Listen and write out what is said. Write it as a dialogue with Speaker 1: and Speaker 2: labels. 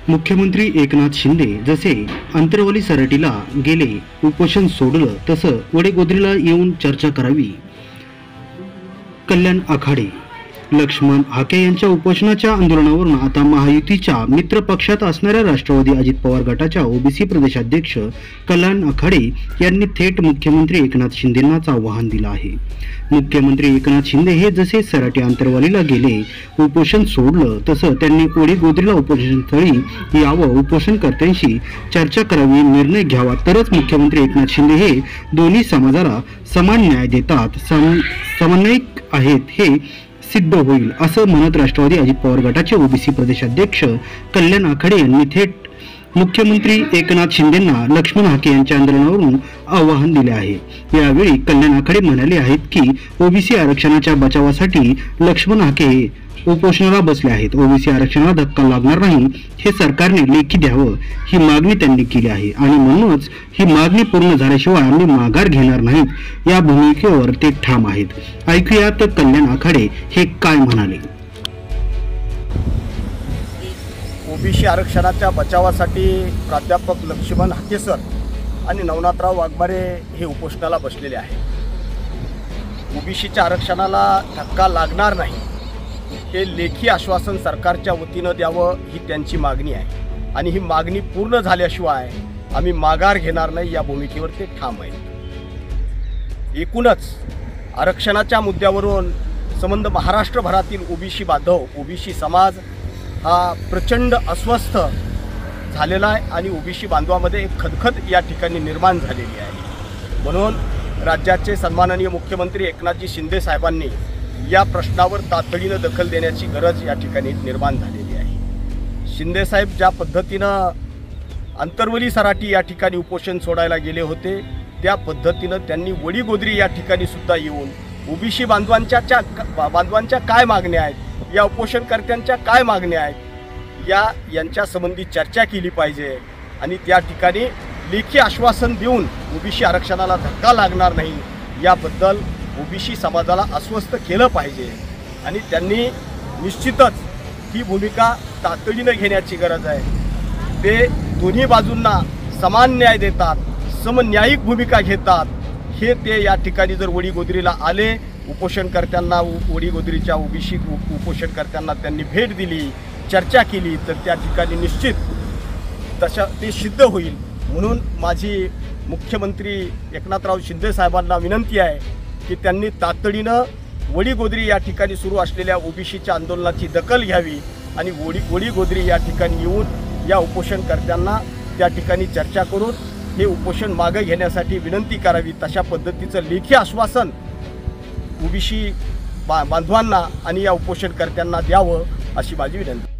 Speaker 1: मुख्यमंत्री एकनाथ शिंदे जसे अंतरवली सराटीला गेले, उपोषण सोडलं, तसं वडेगोद्रीला येऊन चर्चा करावी. कल्याण आखाडे लक्ष्मण हाके यांच्या उपोषणाच्या आंदोलनावरून आता महायुतीच्या मित्र पक्षात असणाऱ्या राष्ट्रवादी अजित पवार गटाच्या ओबीसी प्रदेशाध्यक्ष कल्याण आखाडे यांनी थेट मुख्यमंत्री एकनाथ शिंदेंनाच आव्हान दिलं आहे. मुख्यमंत्री एकनाथ शिंदे हे जसे सराटी अंतरवालीला गेले, उपोषण सोडलं, तसं त्यांनी वडीगोद्रीला उपोषणस्थळी यावं, उपोषणकर्त्यांशी चर्चा करावी, निर्णय घ्यावा, तरच मुख्यमंत्री एकनाथ शिंदे हे दोन्ही समाजाला समान न्याय देतात, समन्वयक आहेत हे सिद्ध होईल, असं म्हणत राष्ट्रवादी अजित पवार गटाचे ओबीसी प्रदेशाध्यक्ष कल्याण आखाडे यांनी थेट मुख्यमंत्री एकनाथ शिंदेंना लक्ष्मण हाके यांच्या आंदोलनावरून आवाहन दिले आहे. यावेळी कल्याण आखाडे म्हणाले आहेत की ओबीसी आरक्षणाच्या बचावासाठी लक्ष्मण हाके उपोषणाला बसले आहेत. ओबीसी आरक्षणाला धक्का लागणार नाही हे सरकारने लेखी द्यावं, ही मागणी त्यांनी केली आहे आणि म्हणूनच ही मागणी पूर्ण झाल्याशिवाय आम्ही माघार घेणार नाहीत या भूमिकेवर ते ठाम आहेत. ऐकूयात कल्याण आखाडे हे काय म्हणाले.
Speaker 2: ओबीसी आरक्षणाच्या बचावासाठी प्राध्यापक लक्ष्मण हाके सर आणि नवनाथराव वाघमारे हे उपोषणाला बसलेले आहेत. ओबीसीच्या आरक्षणाला धक्का लागणार नाही हे लेखी आश्वासन सरकारच्या वतीनं द्यावं, ही त्यांची मागणी आहे आणि ही मागणी पूर्ण झाल्याशिवाय आम्ही माघार घेणार नाही या भूमिकेवर ते ठाम आहेत. एकूणच आरक्षणाच्या मुद्द्यावरून संबंध महाराष्ट्रभरातील ओबीसी बांधव, ओबीसी समाज हा प्रचंड अस्वस्थ झालेला आहे आणि ओबीसी बांधवामध्ये एक खदखद या ठिकाणी निर्माण झालेली आहे. म्हणून राज्याचे सन्माननीय मुख्यमंत्री एकनाथजी शिंदे साहेबांनी या प्रश्नावर तातडीनं दखल देण्याची गरज या ठिकाणी निर्माण झालेली आहे. शिंदे साहेब ज्या पद्धतीनं अंतरवली सराटी या ठिकाणी उपोषण सोडायला गेले होते, त्या पद्धतीनं त्यांनी वडीगोद्री या ठिकाणी सुद्धा येऊन ओबीसी बांधवांच्या काय मागण्या आहेत, या उपोषणकर्त्यांच्या काय मागण्या आहेत, यांच्या संबंधी चर्चा केली पाहिजे आणि त्या ठिकाणी लेखी आश्वासन देऊन ओबीसी आरक्षणाला धक्का लागणार नाही याबद्दल ओबीसी समाजाला आश्वस्त केलं पाहिजे आणि त्यांनी निश्चितच ही भूमिका तातडीनं घेण्याची गरज आहे. ते दोन्ही बाजूंना समान न्याय देतात, समन्यायिक भूमिका घेतात, हे ते या ठिकाणी जर वडीगोद्रीला आले, उपोषणकर्त्यांना वडीगोद्रीच्या ओबीसी उपोषणकर्त्यांना त्यांनी भेट दिली, चर्चा केली, तर त्या ठिकाणी निश्चित ते सिद्ध होईल. म्हणून माझी मुख्यमंत्री एकनाथराव शिंदे साहेबांना विनंती आहे की त्यांनी तातडीनं वडीगोद्री या ठिकाणी सुरू असलेल्या ओबीसीच्या आंदोलनाची दखल घ्यावी आणि वडीगोद्री या ठिकाणी येऊन या उपोषणकर्त्यांना त्या ठिकाणी चर्चा करून हे उपोषण मागे घेण्यासाठी विनंती करावी. तशा पद्धतीचं लेखी आश्वासन ओबीसी बांधवांना आणि या उपोषणकर्त्यांना द्यावं, अशी माझी विनंती.